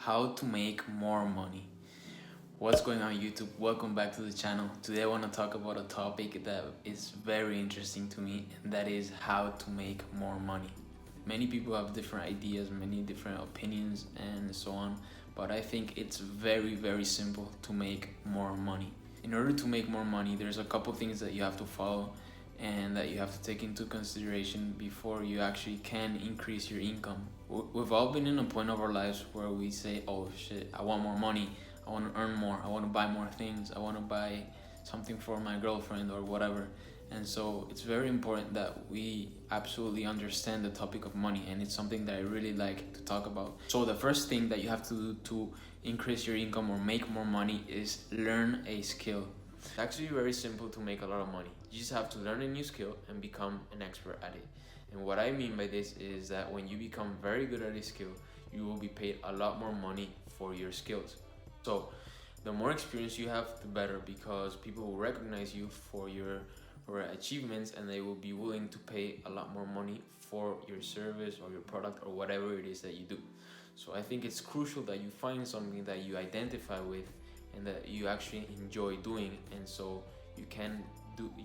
How to make more money. What's going on, YouTube? Welcome back to the channel. Today I want to talk about a topic that is very interesting to me, and that is how to make more money. Many people have different ideas, many different opinions, and so on, but I think it's very simple to make more money. In order to make more money, there's a couple things that you have to follow and that you have to take into consideration before you actually can increase your income. We've all been in a point of our lives where we say, oh shit, I want more money, I want to earn more, I want to buy more things, I want to buy something for my girlfriend or whatever. And so it's very important that we absolutely understand the topic of money, and it's something that I really like to talk about. So the first thing that you have to do to increase your income or make more money is learn a skill. It's actually very simple to make a lot of money. You just have to learn a new skill and become an expert at it. And what I mean by this is that when you become very good at a skill, you will be paid a lot more money for your skills. So the more experience you have, the better, because people will recognize you for your achievements, and they will be willing to pay a lot more money for your service or your product or whatever it is that you do. So I think it's crucial that you find something that you identify with and that you actually enjoy doing, and so you can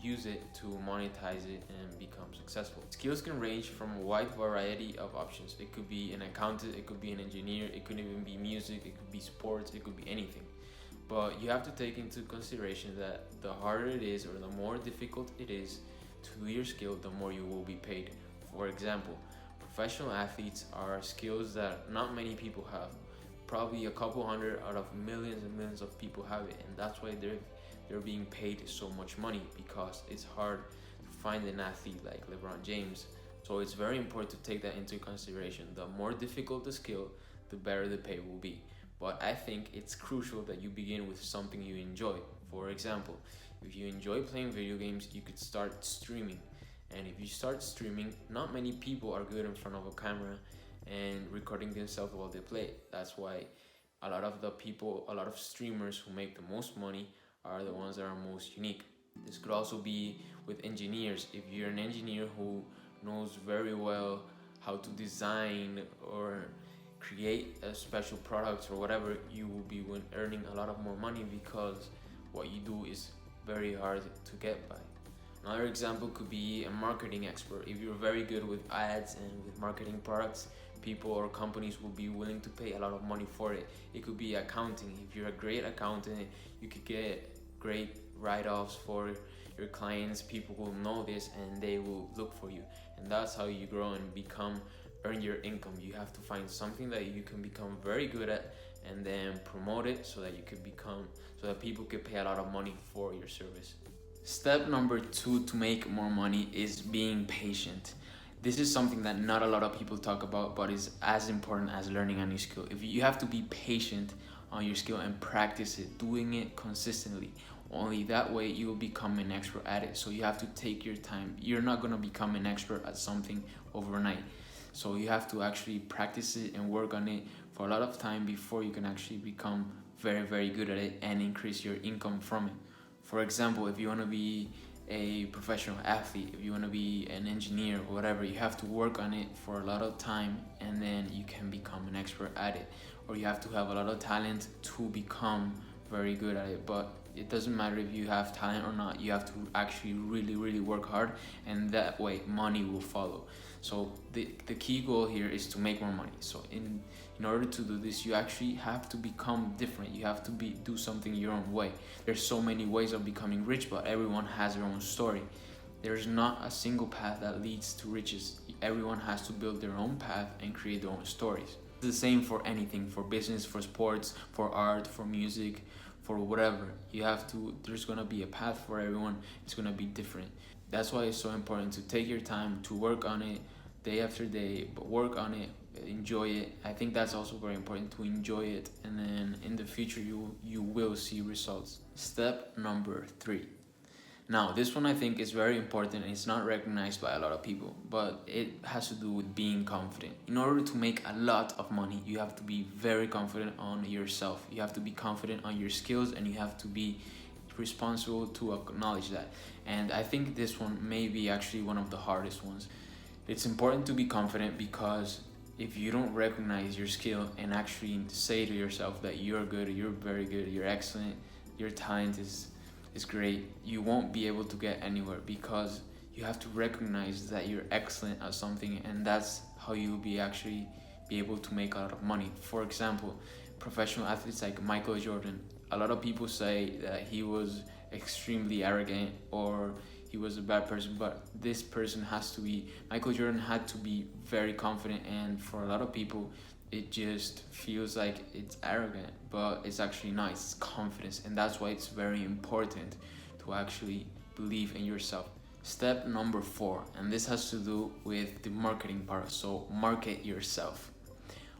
use it to monetize it and become successful. Skills can range from a wide variety of options. It could be an accountant, it could be an engineer, it could even be music, it could be sports, it could be anything. But you have to take into consideration that the harder it is or the more difficult it is to do your skill, the more you will be paid. For example, professional athletes are skills that not many people have. Probably a couple hundred out of millions and millions of people have it, and that's why they're being paid so much money, because it's hard to find an athlete like LeBron James. So it's very important to take that into consideration. The more difficult the skill, the better the pay will be. But I think it's crucial that you begin with something you enjoy. For example, if you enjoy playing video games, you could start streaming. And if you start streaming, not many people are good in front of a camera and recording themselves while they play. That's why a lot of streamers who make the most money are the ones that are most unique. This could also be with engineers. If you're an engineer who knows very well how to design or create a special product or whatever, you will be earning a lot of more money, because what you do is very hard to get by. Another example could be a marketing expert. If you're very good with ads and with marketing products, people or companies will be willing to pay a lot of money for it. It could be accounting. If you're a great accountant, you could get great write-offs for your clients. People will know this and they will look for you, and that's how you grow and earn your income. You have to find something that you can become very good at and then promote it so that people can pay a lot of money for your service. Step number 2 to make more money is being patient. This is something that not a lot of people talk about, but is as important as learning a new skill. If you have to be patient on your skill and practice it, doing it consistently. Only that way you will become an expert at it. So you have to take your time. You're not going to become an expert at something overnight. So you have to actually practice it and work on it for a lot of time before you can actually become very good at it and increase your income from it. For example, if you want to be a professional athlete, if you want to be an engineer or whatever, you have to work on it for a lot of time, and then you can become an expert at it. Or you have to have a lot of talent to become very good at it. But it doesn't matter if you have talent or not. You have to actually really work hard, and that way money will follow. So the key goal here is to make more money. So in order to do this, you actually have to become different. You have to do something your own way. There's so many ways of becoming rich, but everyone has their own story. There's not a single path that leads to riches. Everyone has to build their own path and create their own stories. It's the same for anything, for business, for sports, for art, for music, for whatever. There's gonna be a path for everyone. It's gonna be different. That's why it's so important to take your time to work on it day after day, but work on it, enjoy it. I think that's also very important, to enjoy it, and then in the future you will see results. Step number 3. Now, this one I think is very important, and it's not recognized by a lot of people, but it has to do with being confident. In order to make a lot of money, you have to be very confident on yourself. You have to be confident on your skills, and you have to be responsible to acknowledge that. And I think this one may be actually one of the hardest ones. It's important to be confident because if you don't recognize your skill and actually say to yourself that you're good, you're very good, you're excellent, your talent is great, you won't be able to get anywhere, because you have to recognize that you're excellent at something, and that's how you'll be actually be able to make a lot of money. For example, professional athletes like Michael Jordan, a lot of people say that he was extremely arrogant or he was a bad person, but this person has to be, Michael Jordan had to be very confident, and for a lot of people it just feels like it's arrogant, but it's actually not. It's confidence, and that's why it's very important to actually believe in yourself. Step number 4, and this has to do with the marketing part. So market yourself.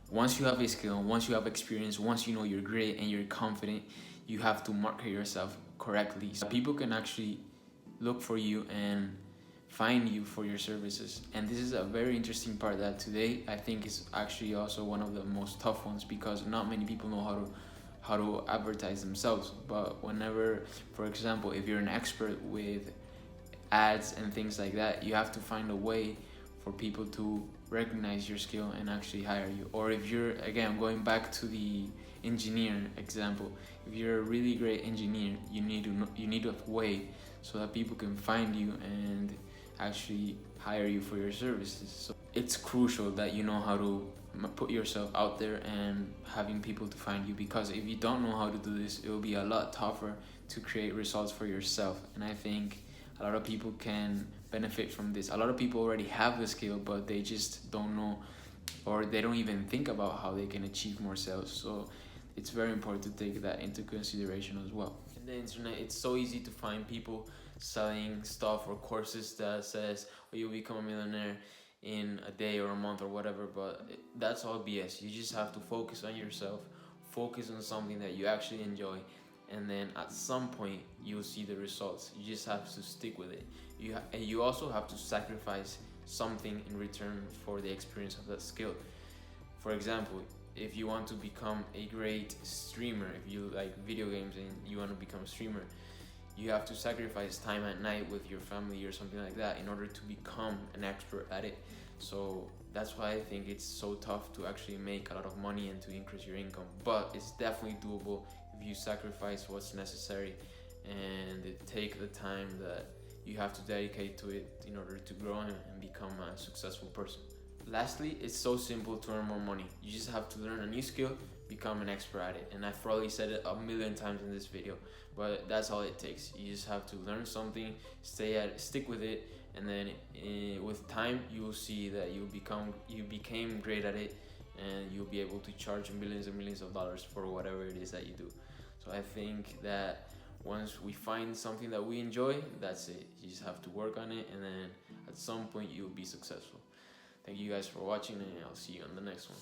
Once you have a skill, once you have experience, once you know you're great and you're confident, you have to market yourself correctly so people can actually look for you and find you for your services. And this is a very interesting part that today I think is actually also one of the most tough ones, because not many people know how to advertise themselves. But whenever, for example, if you're an expert with ads and things like that, you have to find a way for people to recognize your skill and actually hire you. Or if you're, again, going back to the engineer example, if you're a really great engineer, you need a way so that people can find you and actually hire you for your services. So it's crucial that you know how to put yourself out there and having people to find you, because if you don't know how to do this, it will be a lot tougher to create results for yourself. And I think a lot of people can benefit from this. A lot of people already have the skill, but they just don't know, or they don't even think about how they can achieve more sales. So it's very important to take that into consideration as well. In the internet, it's so easy to find people selling stuff or courses that says, oh, you'll become a millionaire in a day or a month or whatever, but that's all BS. You just have to focus on yourself, focus on something that you actually enjoy, and then at some point you'll see the results. You just have to stick with it. You also have to sacrifice something in return for the experience of that skill. For example, if you want to become a great streamer, if you like video games and you want to become a streamer, you have to sacrifice time at night with your family or something like that in order to become an expert at it. So that's why I think it's so tough to actually make a lot of money and to increase your income. But it's definitely doable if you sacrifice what's necessary and take the time that you have to dedicate to it in order to grow and become a successful person. Lastly, it's so simple to earn more money. You just have to learn a new skill, become an expert at it. And I've probably said it a million times in this video, but that's all it takes. You just have to learn something, stick with it, and then with time you will see that you became great at it, and you'll be able to charge millions and millions of dollars for whatever it is that you do. So I think that once we find something that we enjoy, that's it. You just have to work on it, and then at some point you'll be successful. Thank you guys for watching, and I'll see you on the next one.